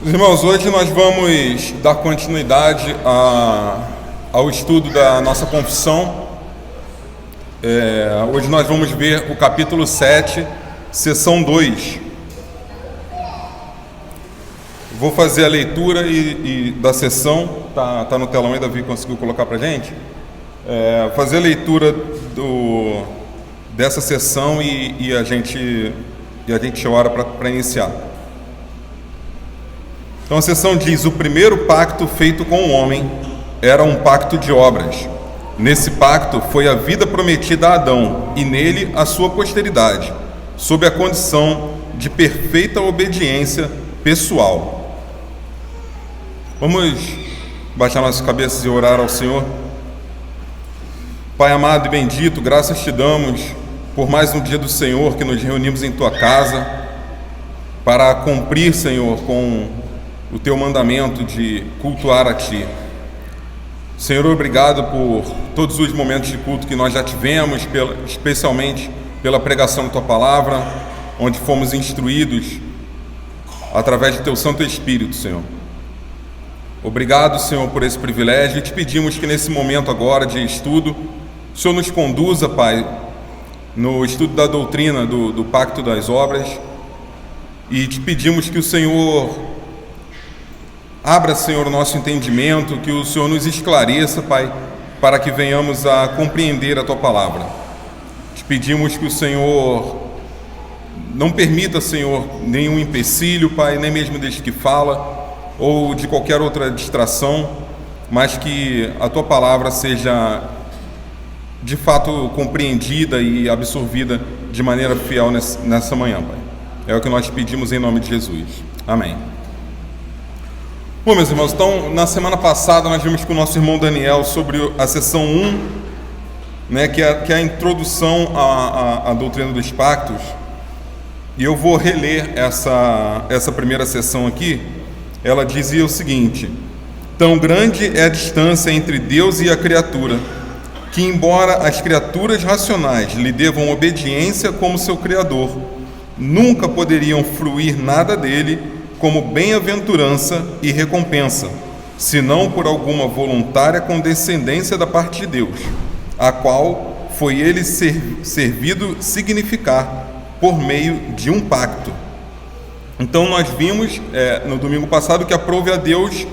Irmãos, hoje nós vamos dar continuidade ao estudo da nossa confissão. Hoje nós vamos ver o capítulo 7, seção 2. Vou fazer a leitura da sessão, tá no telão aí, Davi conseguiu colocar para a gente? Fazer a leitura dessa sessão e a gente ora para iniciar. Então a sessão diz: o primeiro pacto feito com o homem era um pacto de obras. Nesse pacto foi a vida prometida a Adão e nele a sua posteridade, sob a condição de perfeita obediência pessoal. Vamos baixar nossas cabeças e orar ao Senhor. Pai amado e bendito, graças te damos por mais um dia do Senhor que nos reunimos em tua casa para cumprir, Senhor, com o teu mandamento de cultuar a ti. Senhor, obrigado por todos os momentos de culto que nós já tivemos, especialmente pela pregação da tua palavra, onde fomos instruídos através do teu Santo Espírito, Senhor. Obrigado, Senhor, por esse privilégio, e te pedimos que nesse momento agora de estudo, o Senhor nos conduza, Pai, no estudo da doutrina do Pacto das Obras, e te pedimos que o Senhor abra, Senhor, o nosso entendimento, que o Senhor nos esclareça, Pai, para que venhamos a compreender a tua palavra. Te pedimos que o Senhor não permita, Senhor, nenhum empecilho, Pai, nem mesmo desde que fala, ou de qualquer outra distração, mas que a tua palavra seja de fato compreendida e absorvida de maneira fiel nessa manhã, Pai. É o que nós pedimos em nome de Jesus. Amém. Bom, meus irmãos, então, na semana passada nós vimos com o nosso irmão Daniel sobre a sessão 1, né, que é a introdução à doutrina dos pactos, e eu vou reler essa primeira sessão aqui. Ela dizia o seguinte: tão grande é a distância entre Deus e a criatura, que embora as criaturas racionais lhe devam obediência como seu Criador, nunca poderiam fruir nada dele como bem-aventurança e recompensa, senão por alguma voluntária condescendência da parte de Deus, a qual foi ele servido significar por meio de um pacto. Então nós vimos no domingo passado que aprove a Deus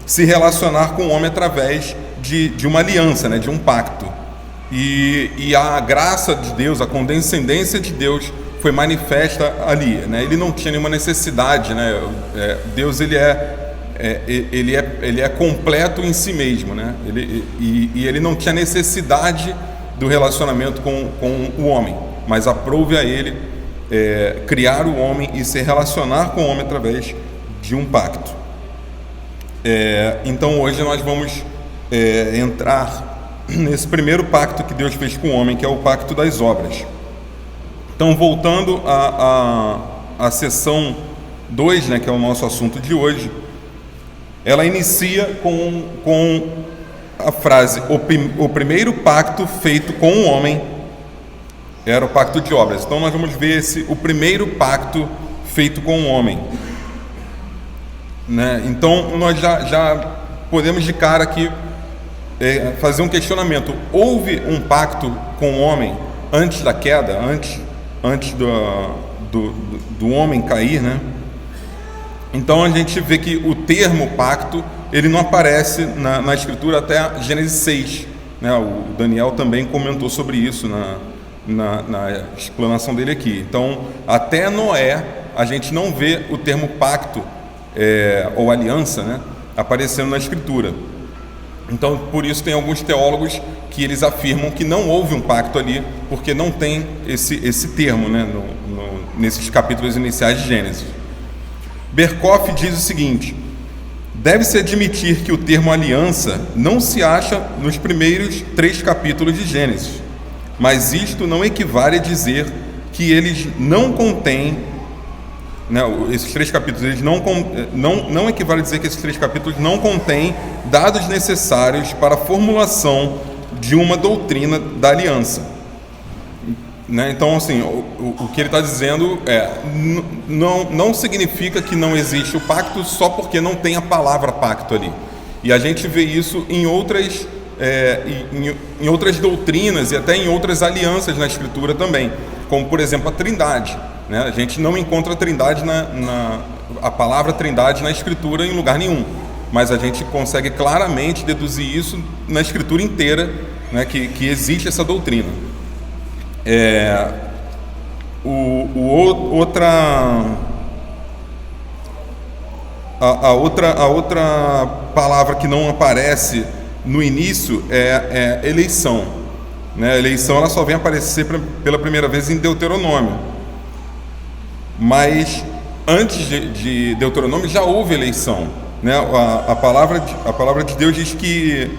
se relacionar com o homem através de uma aliança, né, de um pacto, e a graça de Deus, a condescendência de Deus foi manifesta ali, né? Ele não tinha nenhuma necessidade, né? Deus ele é completo em si mesmo, né? Ele não tinha necessidade do relacionamento com o homem, mas aprove a ele criar o homem e se relacionar com o homem através de um pacto. Então hoje nós vamos entrar nesse primeiro pacto que Deus fez com o homem, que é o pacto das obras. Então, voltando à sessão 2, né, que é o nosso assunto de hoje, ela inicia com a frase: o primeiro pacto feito com o homem era o pacto de obras. Então, nós vamos ver o primeiro pacto feito com o homem, né? Então, nós já podemos de cara aqui fazer um questionamento: houve um pacto com o homem antes da queda, antes do homem cair, né? Então a gente vê que o termo pacto ele não aparece na escritura até Gênesis 6, né? O Daniel também comentou sobre isso na explanação dele aqui. Então até Noé a gente não vê o termo pacto ou aliança, né, aparecendo na escritura. Então por isso tem alguns teólogos que eles afirmam que não houve um pacto ali, porque não tem esse termo, né, nesses capítulos iniciais de Gênesis. Berkoff diz o seguinte: deve-se admitir que o termo aliança não se acha nos primeiros 3 capítulos de Gênesis, mas isto não equivale a dizer que eles não contêm, né, esses 3 capítulos, eles não equivale a dizer que esses 3 capítulos não contêm dados necessários para a formulação de uma doutrina da aliança. né? Então, assim, o que ele está dizendo não significa que não existe o pacto só porque não tem a palavra pacto ali. E a gente vê isso em outras doutrinas e até em outras alianças na Escritura também, como, por exemplo, a Trindade, né? A gente não encontra a Trindade a palavra Trindade na Escritura em lugar nenhum, mas a gente consegue claramente deduzir isso na Escritura inteira, né? Que existe essa doutrina. A outra palavra que não aparece no início é eleição, né? A eleição ela só vem aparecer pela primeira vez em Deuteronômio, mas antes de Deuteronômio já houve eleição, né? A palavra de Deus diz que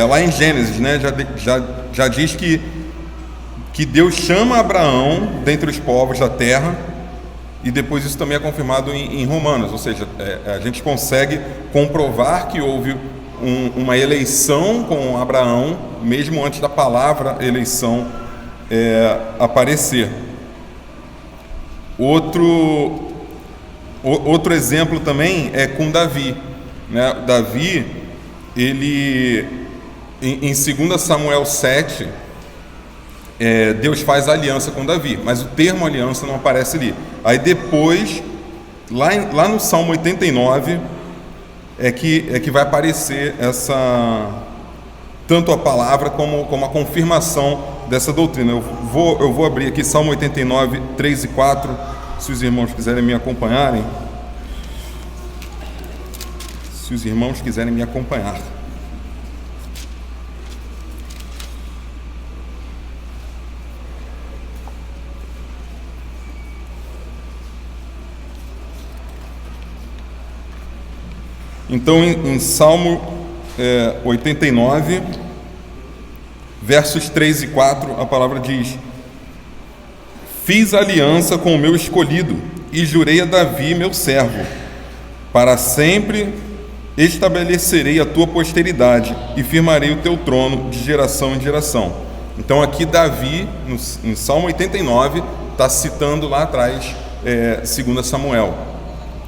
lá em Gênesis, né, já diz que Deus chama Abraão dentre os povos da terra, e depois isso também é confirmado em Romanos, ou seja, a gente consegue comprovar que houve uma eleição com Abraão, mesmo antes da palavra eleição aparecer. Outro exemplo também é com Davi, né? Davi, ele, em 2 Samuel 7, Deus faz aliança com Davi, mas o termo aliança não aparece ali. Aí depois, lá no Salmo 89, é que vai aparecer tanto a palavra como a confirmação dessa doutrina. Eu vou abrir aqui Salmo 89, 3 e 4, se os irmãos quiserem me acompanharem. Se os irmãos quiserem me acompanhar. Então, em Salmo 89, versos 3 e 4, a palavra diz: Fiz aliança com o meu escolhido e jurei a Davi, meu servo, para sempre estabelecerei a tua posteridade e firmarei o teu trono de geração em geração. Então aqui Davi, em Salmo 89, está citando lá atrás 2 Samuel.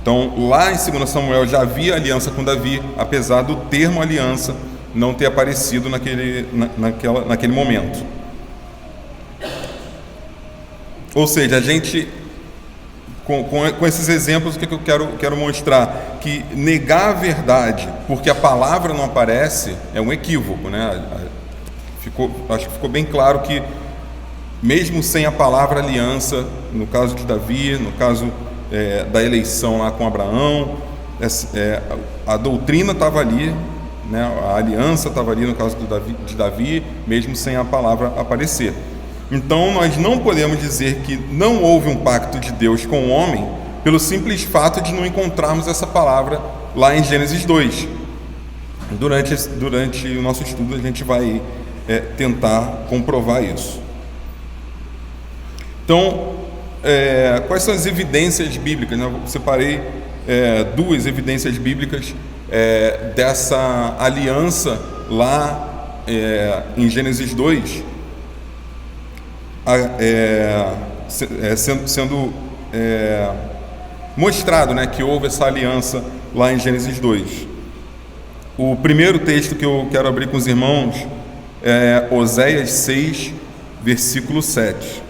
Então, lá em 2 Samuel já havia aliança com Davi, apesar do termo aliança não ter aparecido naquele momento. Ou seja, a gente, com esses exemplos, o que eu quero mostrar? Que negar a verdade porque a palavra não aparece é um equívoco, né? Acho que ficou bem claro que, mesmo sem a palavra aliança, no caso de Davi, no caso da eleição lá com Abraão, a doutrina estava ali, né? A aliança estava ali no caso de Davi, mesmo sem a palavra aparecer. Então nós não podemos dizer que não houve um pacto de Deus com o homem pelo simples fato de não encontrarmos essa palavra lá em Gênesis 2. Durante o nosso estudo a gente vai tentar comprovar isso. Então, quais são as evidências bíblicas? Eu separei duas evidências bíblicas dessa aliança lá em Gênesis 2, sendo mostrado, né, que houve essa aliança lá em Gênesis 2. O primeiro texto que eu quero abrir com os irmãos é Oséias 6, versículo 7.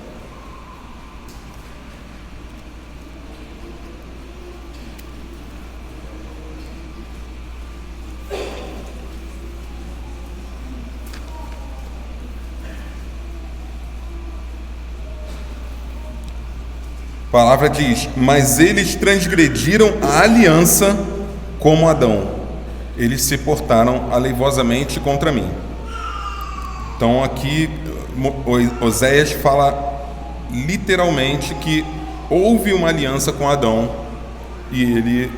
A palavra diz: mas eles transgrediram a aliança como Adão, eles se portaram aleivosamente contra mim. Então aqui Oséias fala literalmente que houve uma aliança com Adão e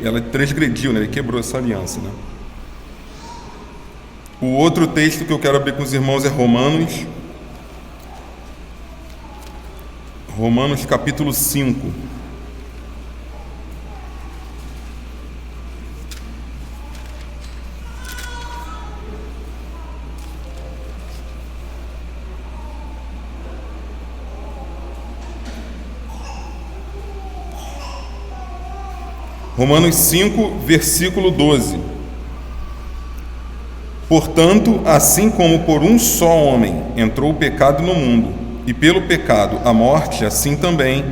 ela transgrediu, né? Ele quebrou essa aliança, né? O outro texto que eu quero abrir com os irmãos é Romanos capítulo 5. Romanos 5, versículo 12. Portanto, assim como por um só homem entrou o pecado no mundo, e pelo pecado a morte, assim também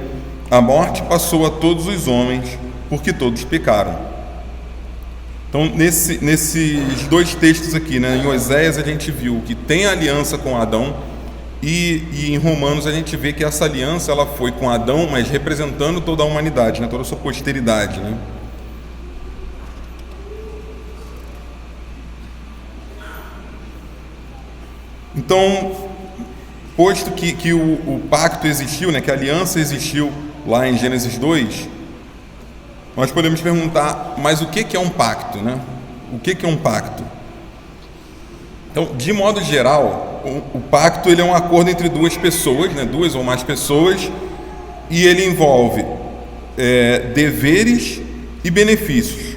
a morte passou a todos os homens, porque todos pecaram. Então, nesses dois textos aqui, né, em Oséias a gente viu que tem aliança com Adão, e em Romanos a gente vê que essa aliança ela foi com Adão, mas representando toda a humanidade, né, toda a sua posteridade, né? Então, posto que o pacto existiu, né, que a aliança existiu lá em Gênesis 2, nós podemos perguntar, mas o que é um pacto, né? O que é um pacto? Então, de modo geral, o pacto ele é um acordo entre duas pessoas, né, duas ou mais pessoas, e ele envolve deveres e benefícios.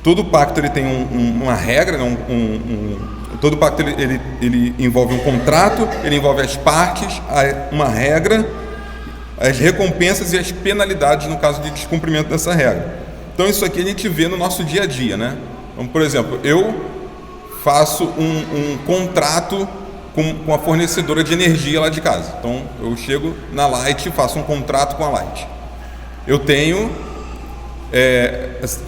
Todo pacto ele tem uma regra, né, todo pacto ele envolve um contrato, ele envolve as partes, uma regra, as recompensas e as penalidades no caso de descumprimento dessa regra. Então isso aqui a gente vê no nosso dia a dia, né? Então, por exemplo, eu faço um contrato com a fornecedora de energia lá de casa. Então eu chego na Light e faço um contrato com a Light. Eu tenho,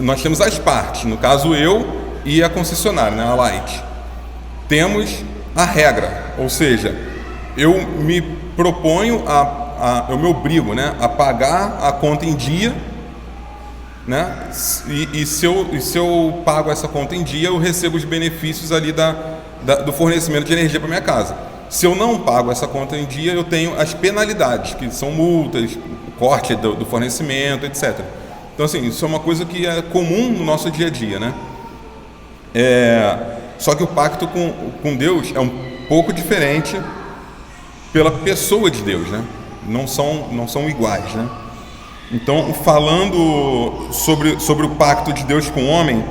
nós temos as partes, no caso eu e a concessionária, né, a Light. Temos a regra, ou seja, eu me proponho eu me obrigo, né, a pagar a conta em dia, né, e se eu pago essa conta em dia, eu recebo os benefícios ali do fornecimento de energia para minha casa. Se eu não pago essa conta em dia, eu tenho as penalidades, que são multas, o corte do fornecimento, etc. Então, assim, isso é uma coisa que é comum no nosso dia a dia, né? Só que o pacto com Deus é um pouco diferente pela pessoa de Deus, né? Não são iguais, né? Então, falando sobre o pacto de Deus com o homem,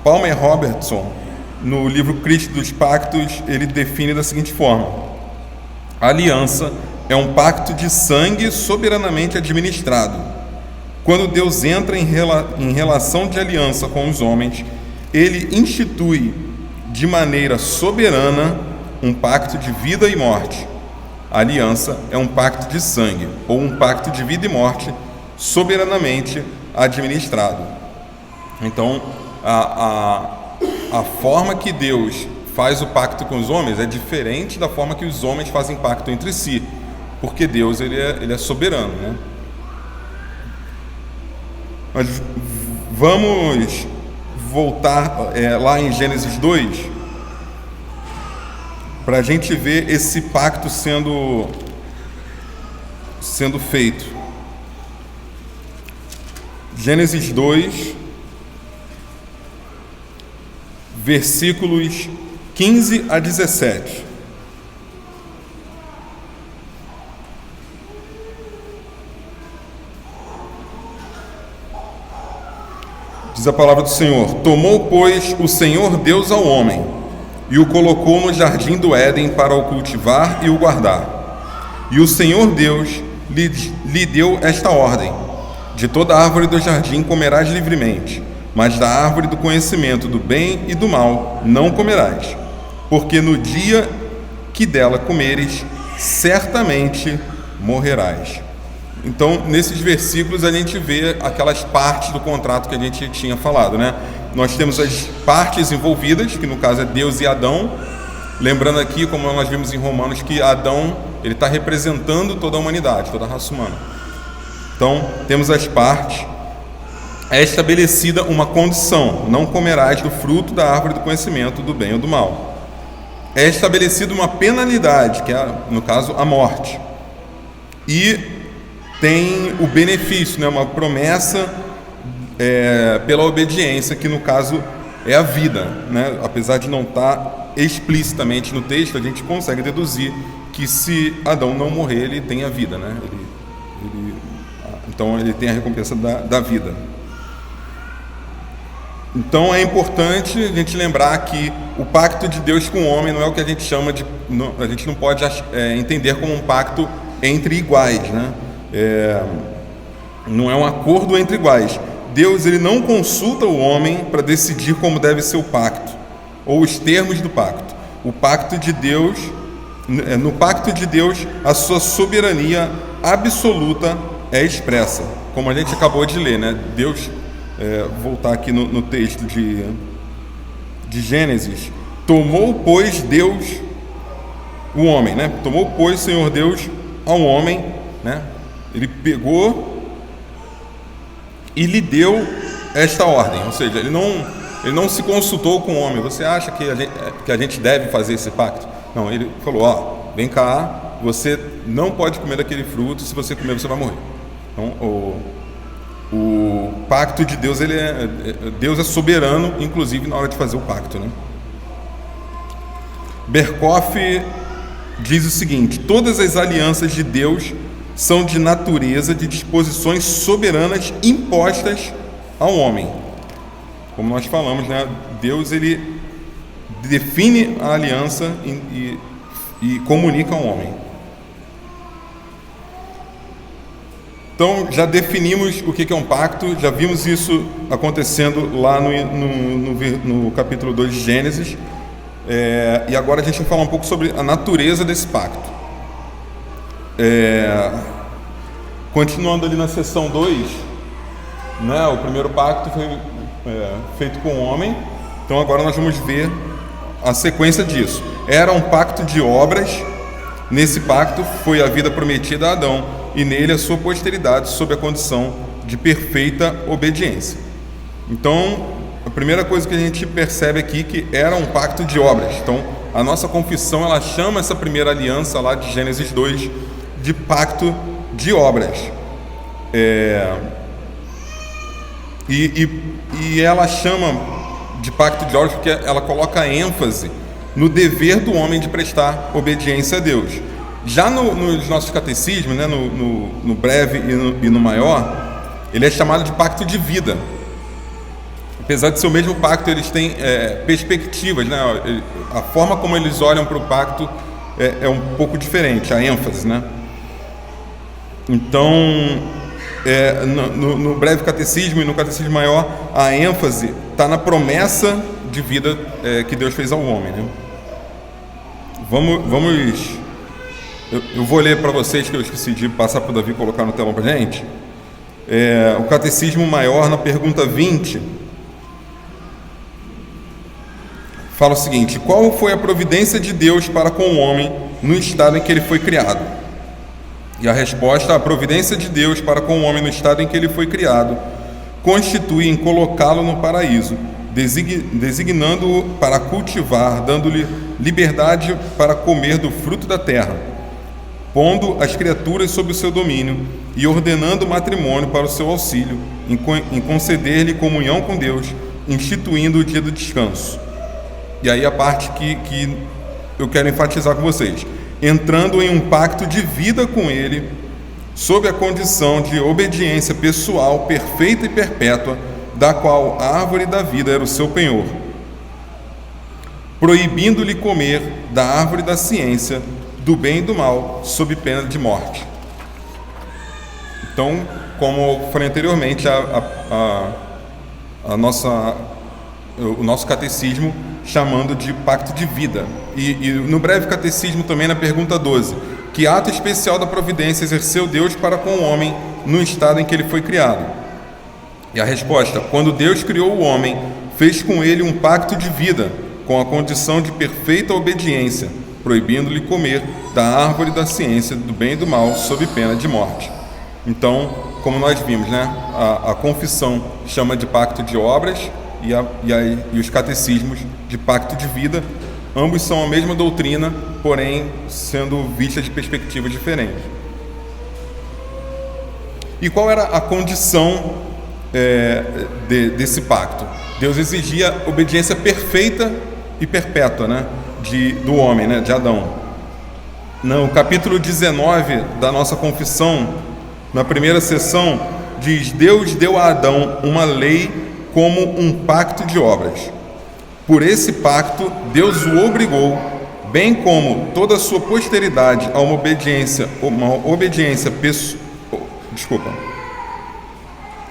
Palmer Robertson, no livro Cristo dos Pactos, ele define da seguinte forma: a aliança é um pacto de sangue soberanamente administrado. Quando Deus entra em relação de aliança com os homens, ele institui de maneira soberana um pacto de vida e morte. A aliança é um pacto de sangue, ou um pacto de vida e morte soberanamente administrado. Então, a forma que Deus faz o pacto com os homens é diferente da forma que os homens fazem pacto entre si, porque Deus ele é soberano, né? Mas vamos voltar lá em Gênesis 2 para a gente ver esse pacto sendo feito. Gênesis 2, versículos 15 a 17. Diz a palavra do Senhor: tomou, pois, o Senhor Deus ao homem, e o colocou no jardim do Éden para o cultivar e o guardar. E o Senhor Deus lhe deu esta ordem: de toda árvore do jardim comerás livremente, mas da árvore do conhecimento do bem e do mal não comerás, porque no dia que dela comeres, certamente morrerás. Então, nesses versículos a gente vê aquelas partes do contrato que a gente tinha falado, né? Nós temos as partes envolvidas, que no caso é Deus e Adão. Lembrando aqui, como nós vimos em Romanos, que Adão ele está representando toda a humanidade, toda a raça humana. Então, temos as partes. É estabelecida uma condição: não comerás do fruto da árvore do conhecimento do bem ou do mal. É estabelecida uma penalidade, que é, no caso, a morte. E tem o benefício, né, uma promessa pela obediência, que no caso é a vida, né? Apesar de não estar explicitamente no texto, a gente consegue deduzir que se Adão não morrer, ele tem a vida, né? Então ele tem a recompensa da vida. Então é importante a gente lembrar que o pacto de Deus com o homem não é o que a gente chama de... a gente não pode entender como um pacto entre iguais, né? Não é um acordo entre iguais. Deus ele não consulta o homem para decidir como deve ser o pacto, ou os termos do pacto. O pacto de Deus, no pacto de Deus, a sua soberania absoluta é expressa, como a gente acabou de ler, né? Deus, voltar aqui no texto de Gênesis, tomou, pois, Deus o homem, né? Tomou, pois, Senhor Deus ao homem, né? Ele pegou e lhe deu esta ordem, ou seja, ele não se consultou com o homem. Você acha que a gente deve fazer esse pacto? Não, ele falou, vem cá, você não pode comer daquele fruto, se você comer você vai morrer. Então, o pacto de Deus, Deus é soberano, inclusive na hora de fazer o pacto, né? Berkoff diz o seguinte: todas as alianças de Deus são de natureza de disposições soberanas impostas ao homem. Como nós falamos, né? Deus ele define a aliança e comunica ao homem. Então, já definimos o que é um pacto, já vimos isso acontecendo lá no capítulo 2 de Gênesis, e agora a gente vai falar um pouco sobre a natureza desse pacto. Continuando ali na seção 2, né, o primeiro pacto foi feito com o homem, então agora nós vamos ver a sequência disso. Era um pacto de obras. Nesse pacto foi a vida prometida a Adão, e nele a sua posteridade, sob a condição de perfeita obediência. Então, a primeira coisa que a gente percebe aqui que era um pacto de obras. Então, a nossa confissão, ela chama essa primeira aliança lá de Gênesis 2 de pacto de obras. E ela chama de pacto de obras porque ela coloca ênfase no dever do homem de prestar obediência a Deus. Já nos nossos catecismos, né, no breve e no maior, ele é chamado de pacto de vida. Apesar de ser o mesmo pacto, eles têm perspectivas, né? A forma como eles olham para o pacto é um pouco diferente, a ênfase, né? Então, no breve catecismo e no catecismo maior, a ênfase está na promessa de vida que Deus fez ao homem, né? Eu vou ler para vocês, que eu esqueci de passar para o Davi colocar no telão para a gente. O catecismo maior, na pergunta 20, fala o seguinte: qual foi a providência de Deus para com o homem no estado em que ele foi criado? E a resposta: a providência de Deus para com o homem no estado em que ele foi criado constitui em colocá-lo no paraíso, designando-o para cultivar, dando-lhe liberdade para comer do fruto da terra, pondo as criaturas sob o seu domínio e ordenando o matrimônio para o seu auxílio, em conceder-lhe comunhão com Deus, instituindo o dia do descanso. E aí a parte que eu quero enfatizar com vocês: entrando em um pacto de vida com ele, sob a condição de obediência pessoal perfeita e perpétua, da qual a árvore da vida era o seu penhor, proibindo-lhe comer da árvore da ciência, do bem e do mal, sob pena de morte. Então, como eu falei anteriormente, o nosso catecismo chamando de pacto de vida. E no breve catecismo também, na pergunta 12, que ato especial da providência exerceu Deus para com o homem no estado em que ele foi criado? E a resposta: quando Deus criou o homem, fez com ele um pacto de vida, com a condição de perfeita obediência, proibindo-lhe comer da árvore da ciência do bem e do mal, sob pena de morte. Então, como nós vimos, né, a confissão chama de pacto de obras e os catecismos de pacto de vida. Ambos são a mesma doutrina, porém sendo vistas de perspectivas diferentes. E qual era a condição desse pacto? Deus exigia obediência perfeita e perpétua, né, do homem, né, de Adão. No capítulo 19 da nossa confissão, na primeira sessão, diz: Deus deu a Adão uma lei como um pacto de obras. Por esse pacto, Deus o obrigou, bem como toda a sua posteridade, a uma obediência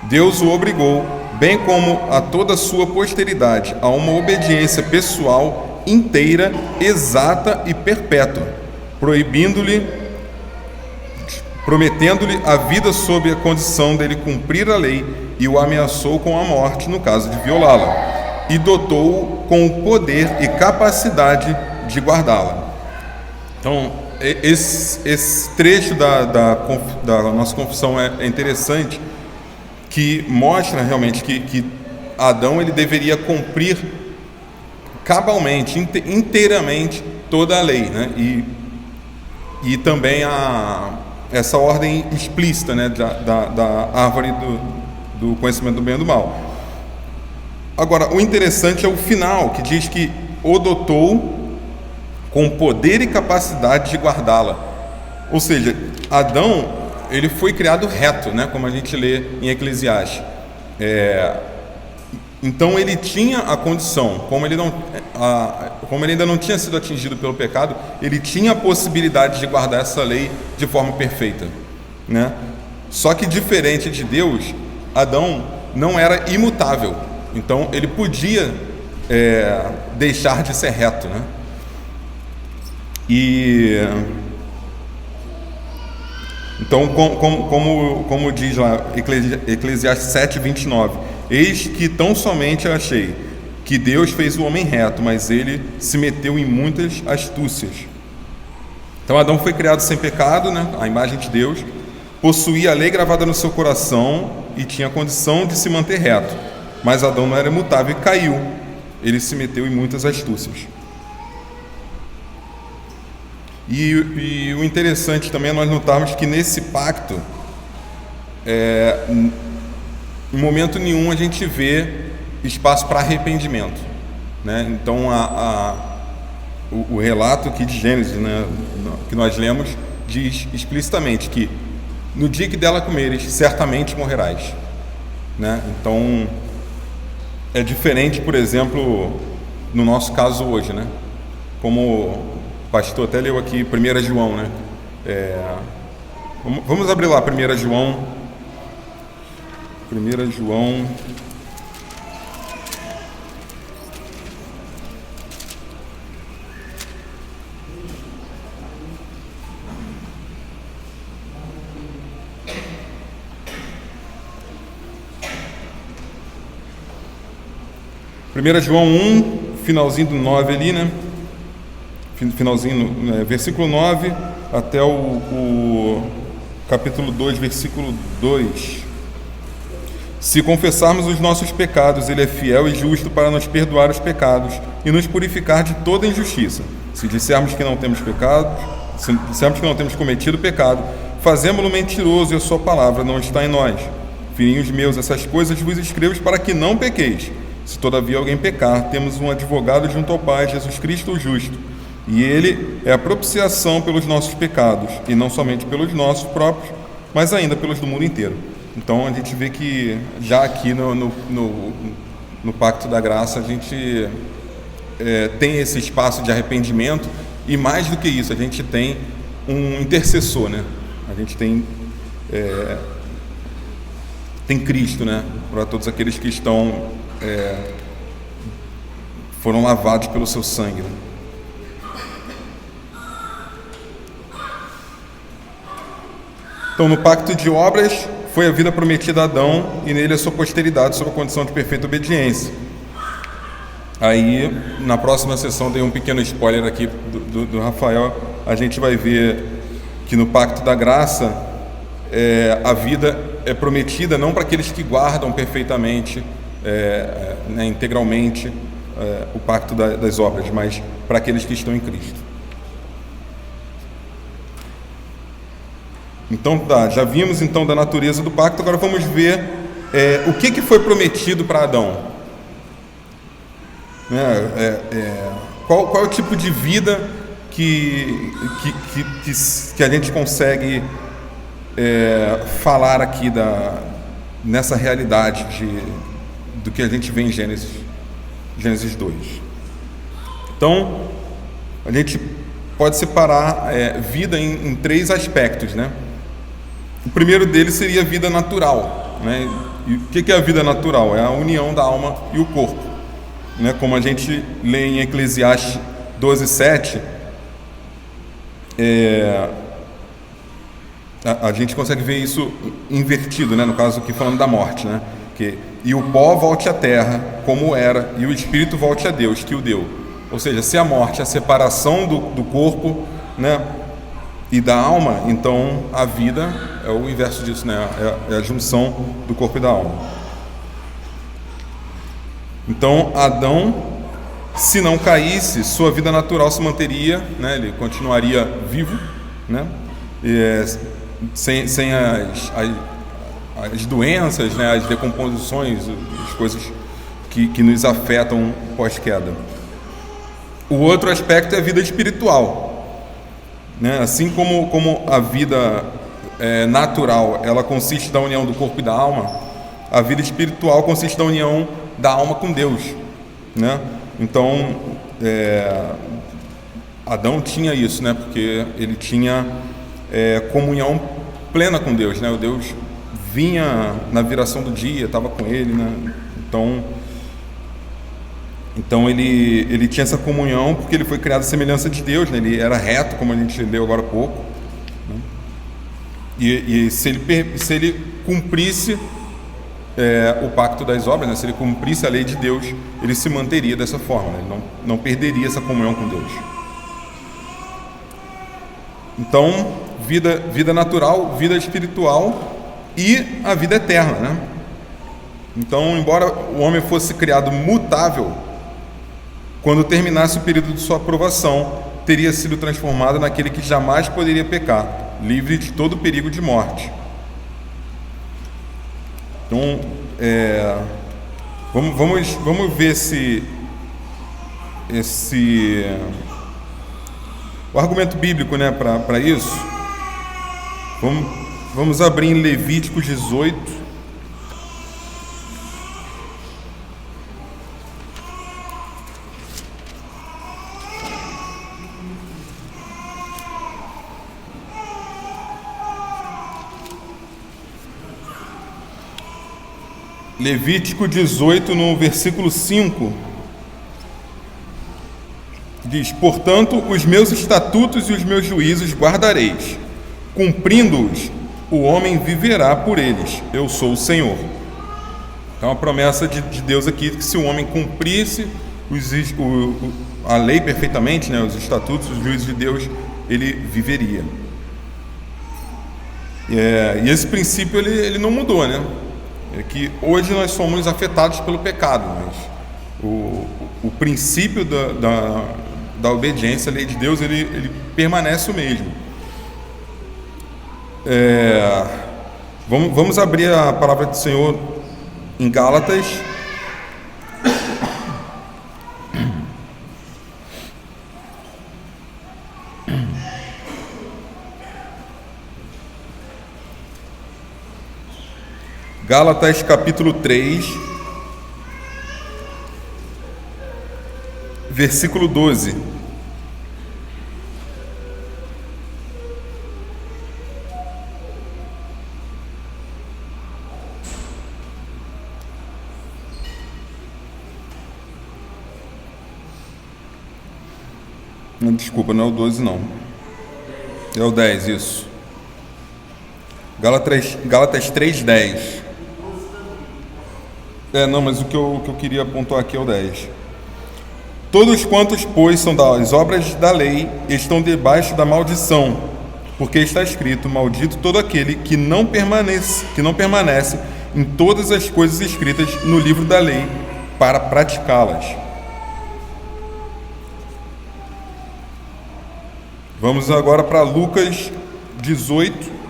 Deus o obrigou, bem como a toda a sua posteridade, a uma obediência pessoal inteira, exata e perpétua, prometendo-lhe a vida sob a condição dele cumprir a lei, e o ameaçou com a morte no caso de violá-la, e dotou-o com o poder e capacidade de guardá-la. Então, esse trecho da nossa confissão é interessante, que mostra realmente que Adão ele deveria cumprir cabalmente, inteiramente toda a lei, né? E também essa ordem explícita, né, da árvore do conhecimento do bem e do mal. Agora, o interessante é o final, que diz que o dotou com poder e capacidade de guardá-la. Ou seja, Adão, ele foi criado reto, né, como a gente lê em Eclesiastes. Então ele tinha a condição, como ele ainda não tinha sido atingido pelo pecado, ele tinha a possibilidade de guardar essa lei de forma perfeita, né? Só que diferente de Deus, Adão não era imutável, então ele podia deixar de ser reto, né? Então, como diz lá Eclesiastes 7:29, eis que tão somente achei que Deus fez o homem reto, mas ele se meteu em muitas astúcias. Então Adão foi criado sem pecado, né, a imagem de Deus, possuía a lei gravada no seu coração e tinha a condição de se manter reto, mas Adão não era imutável e caiu, ele se meteu em muitas astúcias. E o interessante também é nós notarmos que nesse pacto, em momento nenhum a gente vê espaço para arrependimento, né? Então o relato aqui de Gênesis, né, que nós lemos, diz explicitamente que no dia que dela comeres, certamente morrerás, né? Então é diferente, por exemplo, no nosso caso hoje, né? Como o pastor até leu aqui 1 João, né? Vamos abrir lá 1 João. 1 João. João 1, finalzinho do 9 ali, né? Finalzinho, versículo 9 até o capítulo 2, versículo 2. Se confessarmos os nossos pecados, Ele é fiel e justo para nos perdoar os pecados e nos purificar de toda injustiça. Se dissermos que não temos pecado, se dissermos que não temos cometido pecado, fazemo-lo mentiroso e a sua palavra não está em nós. Filhinhos meus, essas coisas vos escrevo para que não pequeis. Se todavia alguém pecar, temos um advogado junto ao Pai, Jesus Cristo o justo. E Ele é a propiciação pelos nossos pecados, e não somente pelos nossos próprios, mas ainda pelos do mundo inteiro. Então a gente vê que já aqui no Pacto da Graça a gente tem esse espaço de arrependimento, e mais do que isso, a gente tem um intercessor, né? A gente tem Cristo, né? Para todos aqueles que foram lavados pelo seu sangue, né? Então, no pacto de obras, foi a vida prometida a Adão e nele a sua posteridade sob a condição de perfeita obediência. Aí, na próxima sessão, dei um pequeno spoiler aqui do Rafael, a gente vai ver que no pacto da graça, a vida é prometida não para aqueles que guardam perfeitamente, né, integralmente, o pacto das obras, mas para aqueles que estão em Cristo. Então, já vimos então da natureza do pacto, agora vamos ver o que foi prometido para Adão. Qual é o tipo de vida que a gente consegue falar aqui nessa realidade do que a gente vê em Gênesis 2. Então, a gente pode separar vida em três aspectos, né? O primeiro deles seria a vida natural, né? E o que é a vida natural? É a união da alma e o corpo, né? Como a gente lê em Eclesiastes 12:7, a gente consegue ver isso invertido, né? No caso aqui falando da morte, né? E o pó volte à terra como era, e o espírito volte a Deus que o deu. Ou seja, se a morte é a separação do corpo, né, e da alma, então a vida é o inverso disso, né? É a junção do corpo e da alma. Então Adão, se não caísse, sua vida natural se manteria, né? Ele continuaria vivo, né? Sem as doenças, né? As decomposições, as coisas que nos afetam pós-queda. O outro aspecto é a vida espiritual, né? Assim como a vida natural, ela consiste da união do corpo e da alma, a vida espiritual consiste da união da alma com Deus, né? Então, Adão tinha isso, né? Porque ele tinha comunhão plena com Deus, né? O Deus vinha na viração do dia, estava com ele, né? Então ele tinha essa comunhão porque ele foi criado à semelhança de Deus, né? Ele era reto, como a gente leu agora há pouco, né? E se ele cumprisse o pacto das obras, né? Se ele cumprisse a lei de Deus, ele se manteria dessa forma, né? Ele não perderia essa comunhão com Deus. Então, vida natural, vida espiritual e a vida eterna, né? Então, embora o homem fosse criado mutável, quando terminasse o período de sua aprovação, teria sido transformado naquele que jamais poderia pecar, livre de todo perigo de morte. Então, vamos ver o argumento bíblico, né, para isso. Vamos abrir em Levítico 18. Levítico 18, no versículo 5, diz: portanto, os meus estatutos e os meus juízos guardareis, cumprindo-os, o homem viverá por eles, eu sou o Senhor. Então a promessa de Deus aqui, que se o homem cumprisse a lei perfeitamente, né, os estatutos, os juízos de Deus, ele viveria. E esse princípio ele não mudou, né? É que hoje nós somos afetados pelo pecado, mas o princípio da obediência à lei de Deus, ele permanece o mesmo. Vamos abrir a palavra do Senhor em Gálatas. Gálatas capítulo 3, versículo 12. Desculpa, não é o 12 não. É o 10, isso. Gálatas 3:10. Não, mas o que eu queria pontuar aqui é o 10. Todos quantos, pois, são das obras da lei, estão debaixo da maldição, porque está escrito: maldito todo aquele que não permanece em todas as coisas escritas no livro da lei para praticá-las. Vamos agora para Lucas 18.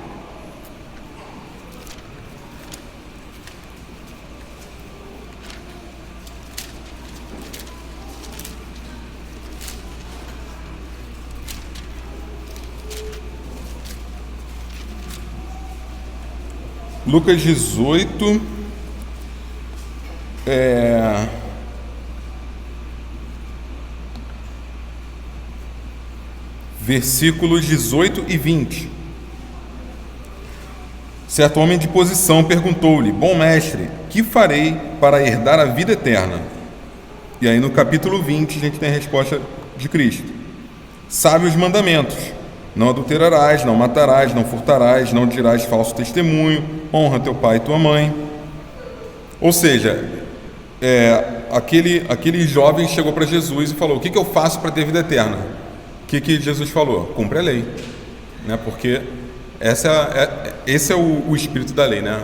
Lucas 18, versículos 18 e 20. Certo homem de posição perguntou-lhe: Bom mestre, que farei para herdar a vida eterna? E aí no capítulo 20 a gente tem a resposta de Cristo. Sabe os mandamentos: não adulterarás, não matarás, não furtarás, não dirás falso testemunho, honra teu pai e tua mãe. Ou seja, aquele jovem chegou para Jesus e falou: o que eu faço para ter vida eterna? O que Jesus falou? Cumpre a lei, né? Porque esse é o espírito da lei, né?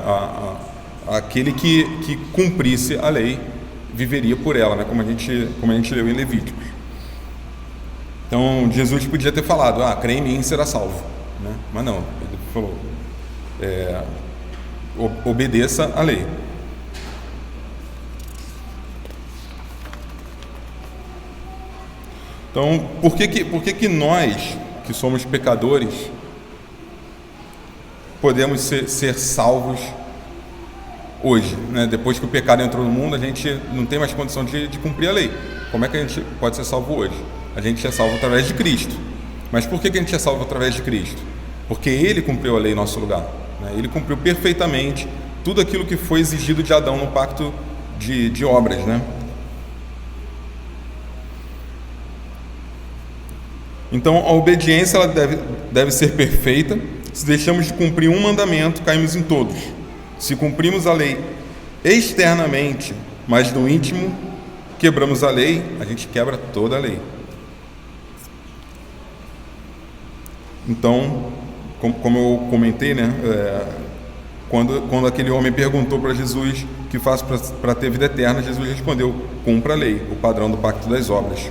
Aquele que cumprisse a lei viveria por ela, né? Como a gente leu em Levíticos. Então Jesus podia ter falado: crê em mim e será salvo, né? Mas não, ele falou: obedeça a lei. Então, por que nós, que somos pecadores, podemos ser salvos hoje, né? Depois que o pecado entrou no mundo, a gente não tem mais condição de cumprir a lei. Como é que a gente pode ser salvo hoje? A gente é salvo através de Cristo. Mas por que a gente é salvo através de Cristo? Porque Ele cumpriu a lei em nosso lugar, né? Ele cumpriu perfeitamente tudo aquilo que foi exigido de Adão no pacto de obras, né? Então, a obediência ela deve ser perfeita. Se deixamos de cumprir um mandamento, caímos em todos. Se cumprimos a lei externamente, mas no íntimo quebramos a lei, a gente quebra toda a lei. Então, como eu comentei, né, quando aquele homem perguntou para Jesus: o que faço para ter vida eterna? Jesus respondeu: cumpra a lei, o padrão do pacto das obras.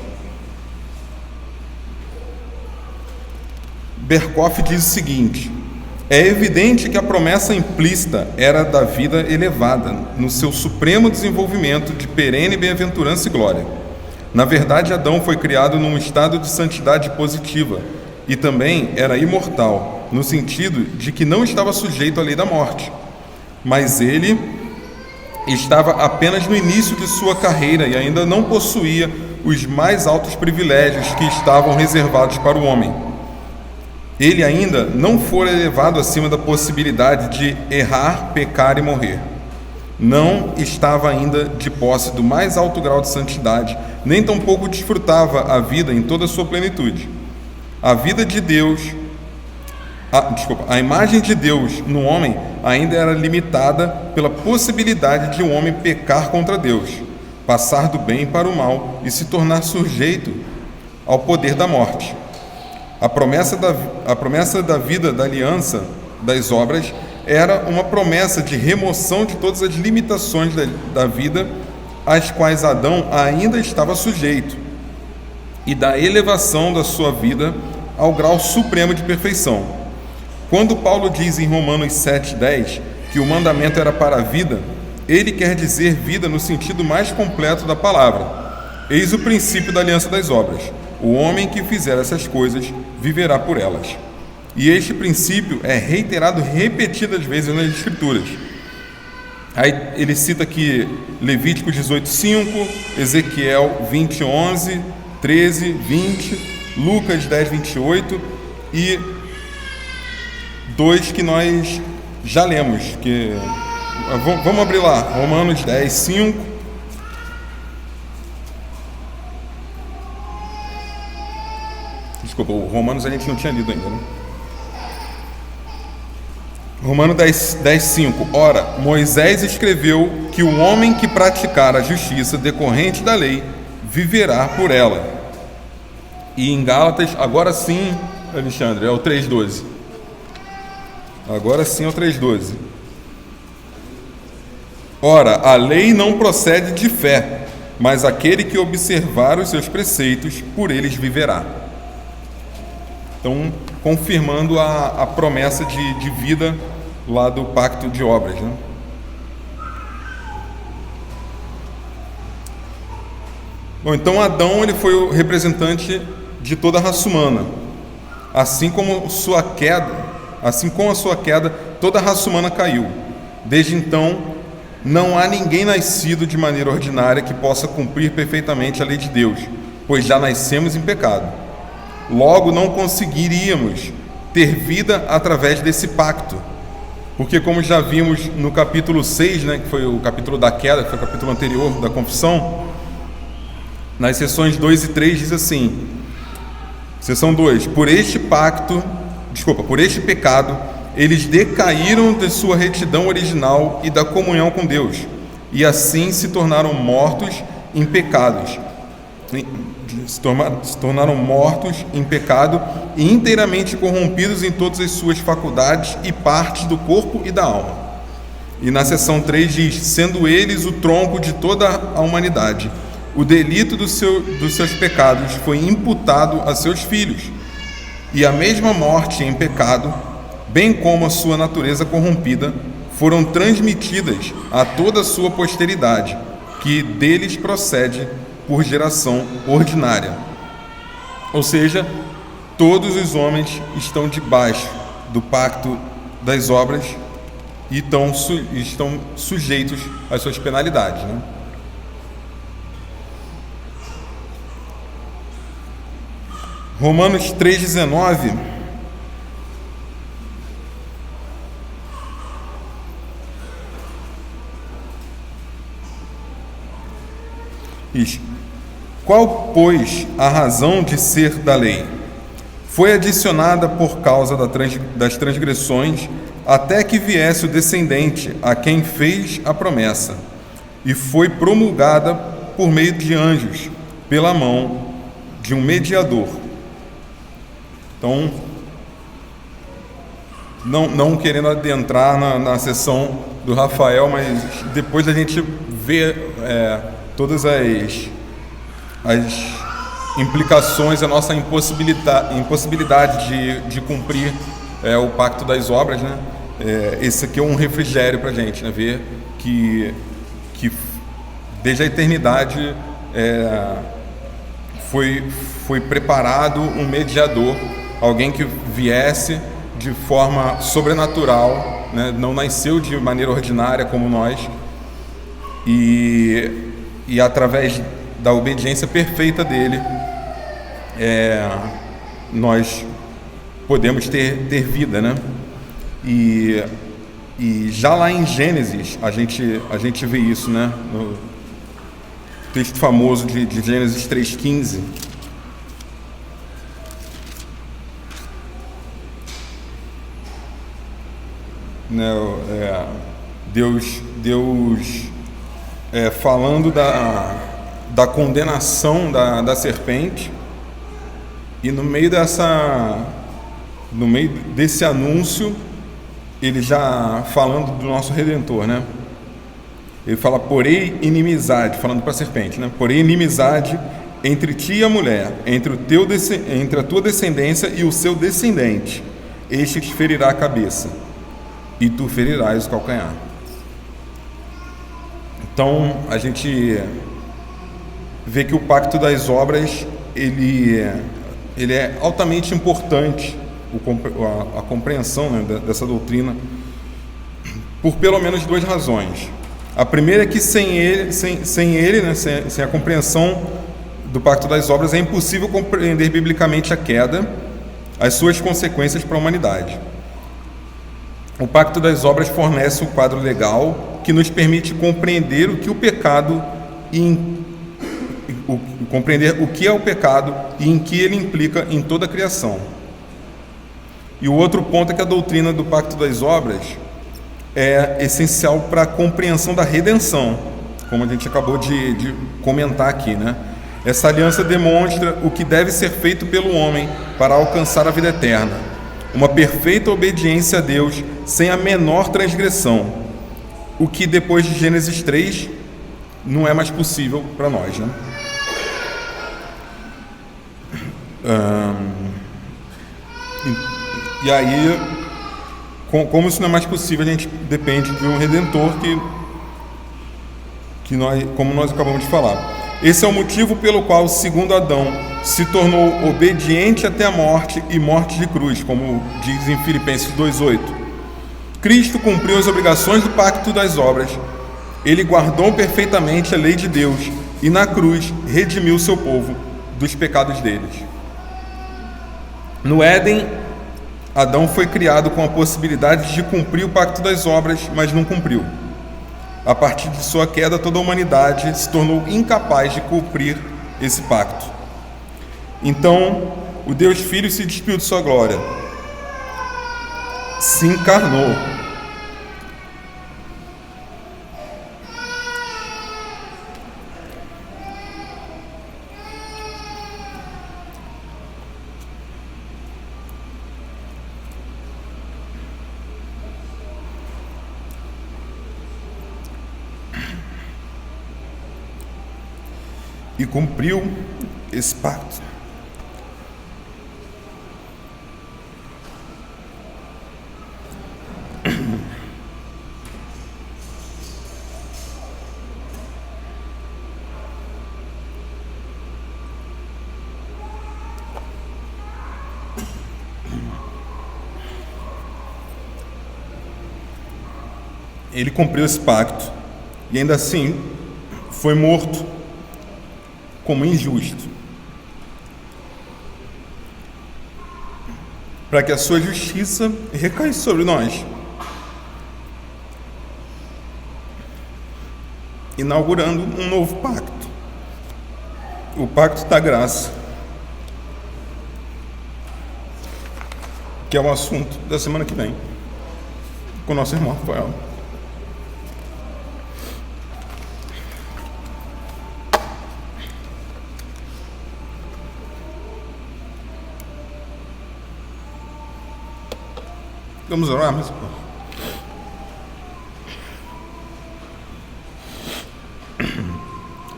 Berkoff diz o seguinte: é evidente que a promessa implícita era da vida elevada, no seu supremo desenvolvimento de perene bem-aventurança e glória. Na verdade, Adão foi criado num estado de santidade positiva e também era imortal, no sentido de que não estava sujeito à lei da morte. Mas ele estava apenas no início de sua carreira e ainda não possuía os mais altos privilégios que estavam reservados para o homem. Ele ainda não fora elevado acima da possibilidade de errar, pecar e morrer. Não estava ainda de posse do mais alto grau de santidade, nem tampouco desfrutava a vida em toda a sua plenitude. A vida de Deus, a imagem de Deus no homem ainda era limitada pela possibilidade de um homem pecar contra Deus, passar do bem para o mal e se tornar sujeito ao poder da morte. A promessa da vida, da aliança, das obras, era uma promessa de remoção de todas as limitações da vida às quais Adão ainda estava sujeito, e da elevação da sua vida ao grau supremo de perfeição. Quando Paulo diz em Romanos 7,10 que o mandamento era para a vida, ele quer dizer vida no sentido mais completo da palavra. Eis o princípio da aliança das obras: o homem que fizer essas coisas viverá por elas. E este princípio é reiterado repetidas vezes nas Escrituras. Aí ele cita aqui Levítico 18:5, Ezequiel 20:11, 13, 20, Lucas 10:28 e 2 que nós já lemos. Vamos abrir lá, Romanos 10:5. Desculpa, o Romanos a gente não tinha lido ainda, né? Romanos 10:5. Ora, Moisés escreveu que o homem que praticar a justiça decorrente da lei viverá por ela. E em Gálatas, agora sim, Alexandre, é o 3:12. Agora sim é o 3:12. Ora, a lei não procede de fé, mas aquele que observar os seus preceitos, por eles viverá. Então, confirmando a promessa de vida lá do pacto de obras, né? Bom, então Adão ele foi o representante de toda a raça humana. Assim como a sua queda, toda a raça humana caiu. Desde então, não há ninguém nascido de maneira ordinária que possa cumprir perfeitamente a lei de Deus, pois já nascemos em pecado. Logo, não conseguiríamos ter vida através desse pacto. Porque como já vimos no capítulo 6, né, que foi o capítulo da queda, que foi o capítulo anterior da confissão, nas seções 2 e 3 diz assim, seção 2, por este pecado, eles decaíram de sua retidão original e da comunhão com Deus, e assim se tornaram mortos em pecados. Se tornaram mortos em pecado e inteiramente corrompidos em todas as suas faculdades e partes do corpo e da alma. E na seção 3 diz, sendo eles o tronco de toda a humanidade, o delito dos seus pecados foi imputado a seus filhos, e a mesma morte em pecado, bem como a sua natureza corrompida, foram transmitidas a toda a sua posteridade, que deles procede por geração ordinária. Ou seja, todos os homens estão debaixo do pacto das obras e estão sujeitos às suas penalidades, né? Romanos 3,19 diz, qual, pois, a razão de ser da lei? Foi adicionada por causa das transgressões, até que viesse o descendente a quem fez a promessa, e foi promulgada por meio de anjos, pela mão de um mediador. Então, não querendo adentrar na sessão do Rafael, mas depois a gente vê todas as implicações, a nossa impossibilidade de cumprir o pacto das obras, né? Esse aqui é um refrigério para a gente, né? Ver que desde a eternidade foi preparado um mediador, alguém que viesse de forma sobrenatural, né? Não nasceu de maneira ordinária como nós, e através da obediência perfeita dele, nós podemos ter vida, né? E já lá em Gênesis a gente vê isso, né? No texto famoso de Gênesis 3,15. Né, Deus falando da condenação da serpente, e no meio desse anúncio, ele já falando do nosso Redentor, né? Ele fala, porém inimizade, falando para a serpente, né? Porém inimizade entre ti e a mulher, entre a tua descendência e o seu descendente, este te ferirá a cabeça, e tu ferirás o calcanhar. Então, a gente vê que o pacto das obras, ele é altamente importante, a compreensão, né, dessa doutrina, por pelo menos duas razões. A primeira é que sem ele, né, sem a compreensão do pacto das obras, é impossível compreender biblicamente a queda, as suas consequências para a humanidade. O pacto das obras fornece um quadro legal que nos permite compreender o que o pecado compreender o que é o pecado e em que ele implica em toda a criação. E o outro ponto é que a doutrina do pacto das obras é essencial para a compreensão da redenção, como a gente acabou de comentar aqui, né? Essa aliança demonstra o que deve ser feito pelo homem para alcançar a vida eterna, uma perfeita obediência a Deus sem a menor transgressão, o que depois de Gênesis 3 não é mais possível para nós, né? E aí, como isso não é mais possível, a gente depende de um Redentor como nós acabamos de falar. Esse é o motivo pelo qual, segundo Adão, se tornou obediente até a morte e morte de cruz, como diz em Filipenses 2,8. Cristo cumpriu as obrigações do pacto das obras. Ele guardou perfeitamente a lei de Deus e na cruz redimiu seu povo dos pecados deles. No Éden, Adão foi criado com a possibilidade de cumprir o pacto das obras, mas não cumpriu. A partir de sua queda, toda a humanidade se tornou incapaz de cumprir esse pacto. Então, o Deus Filho se despiu de sua glória, se encarnou. E cumpriu esse pacto. Ele cumpriu esse pacto e ainda assim foi morto como injusto, para que a sua justiça recaísse sobre nós, inaugurando um novo pacto, o pacto da graça, que é o assunto da semana que vem, com o nosso irmão Rafael. Vamos orar, mas...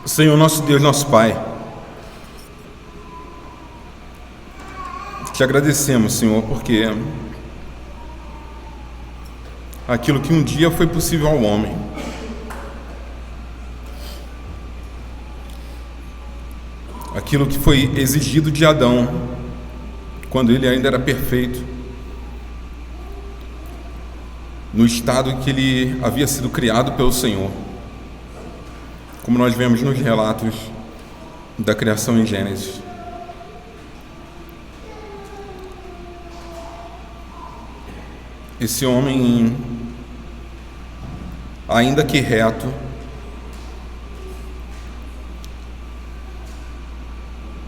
Senhor, nosso Deus, nosso Pai, te agradecemos, Senhor, porque aquilo que um dia foi possível ao homem, aquilo que foi exigido de Adão, quando ele ainda era perfeito, no estado em que ele havia sido criado pelo Senhor, como nós vemos nos relatos da criação em Gênesis. Esse homem, ainda que reto,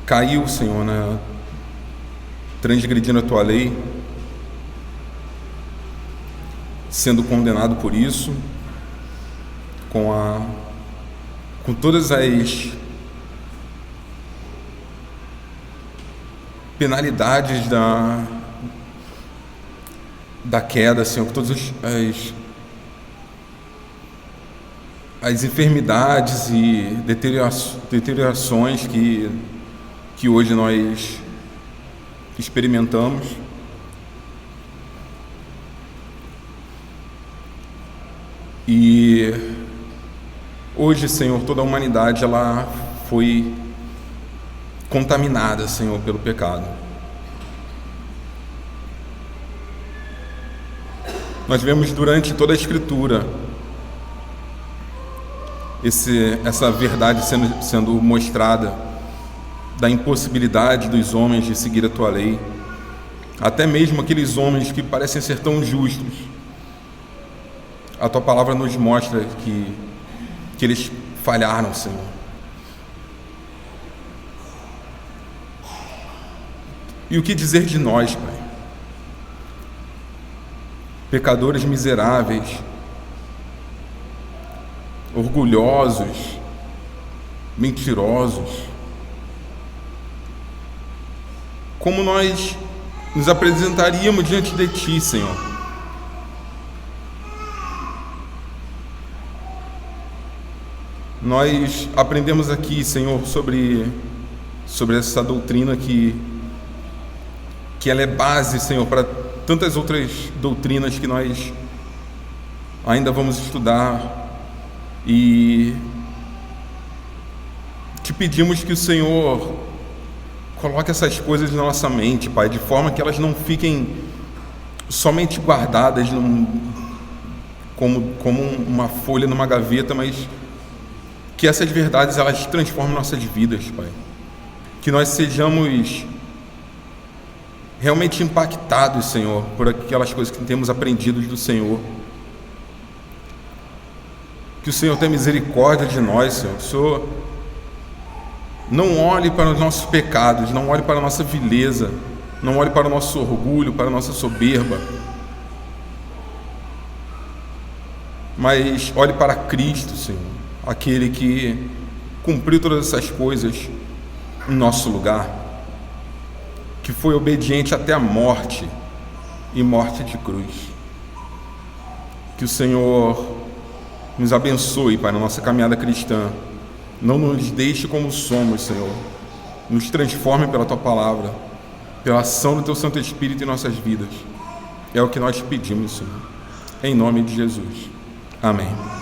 caiu, Senhor, transgredindo a tua lei, sendo condenado por isso, com todas as penalidades da queda, Senhor, com todas as enfermidades e deteriorações que hoje nós experimentamos. E hoje, Senhor, toda a humanidade ela foi contaminada, Senhor, pelo pecado. Nós vemos durante toda a Escritura essa verdade sendo mostrada, da impossibilidade dos homens de seguir a tua lei, até mesmo aqueles homens que parecem ser tão justos. A tua palavra nos mostra que eles falharam, Senhor. E o que dizer de nós, Pai? Pecadores miseráveis, orgulhosos, mentirosos. Como nós nos apresentaríamos diante de Ti, Senhor? Nós aprendemos aqui, Senhor, sobre essa doutrina que ela é base, Senhor, para tantas outras doutrinas que nós ainda vamos estudar, e te pedimos que o Senhor coloque essas coisas na nossa mente, Pai, de forma que elas não fiquem somente guardadas como uma folha numa gaveta, mas que essas verdades elas transformem nossas vidas, Pai. Que nós sejamos realmente impactados, Senhor, por aquelas coisas que temos aprendido do Senhor. Que o Senhor tenha misericórdia de nós, Senhor. Que o Senhor não olhe para os nossos pecados, não olhe para a nossa vileza, não olhe para o nosso orgulho, para a nossa soberba, mas olhe para Cristo, Senhor, aquele que cumpriu todas essas coisas em nosso lugar, que foi obediente até a morte e morte de cruz. Que o Senhor nos abençoe para a nossa caminhada cristã. Não nos deixe como somos, Senhor. Nos transforme pela Tua palavra, pela ação do Teu Santo Espírito em nossas vidas. É o que nós te pedimos, Senhor. Em nome de Jesus. Amém.